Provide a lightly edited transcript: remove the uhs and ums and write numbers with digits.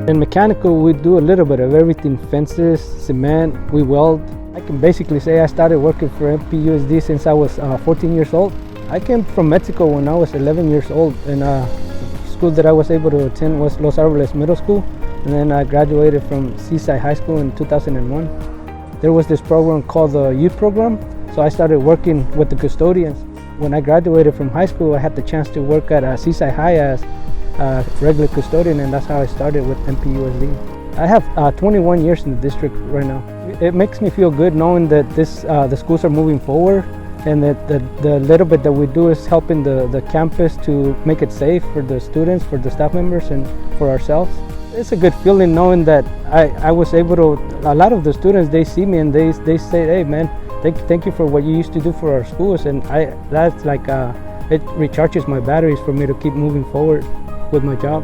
In mechanical, we do a little bit of everything: fences, cement, we weld. I can basically say I started working for MPUSD since I was 14 years old. I came from Mexico when I was 11 years old, and school that I was able to attend was Los Arboles Middle School, and then I graduated from Seaside High School in 2001. There was this program called the youth program, so I started working with the custodians. When I graduated from high school, I had the chance to work at Seaside High as a regular custodian, and that's how I started with MPUSD. I have 21 years in the district right now. It makes me feel good knowing that the schools are moving forward, and that the little bit that we do is helping the campus to make it safe for the students, for the staff members, and for ourselves. It's a good feeling knowing that I was able to, a lot of the students, they see me and they say, hey man, thank you for what you used to do for our schools, and that's like, it recharges my batteries for me to keep moving forward with my job.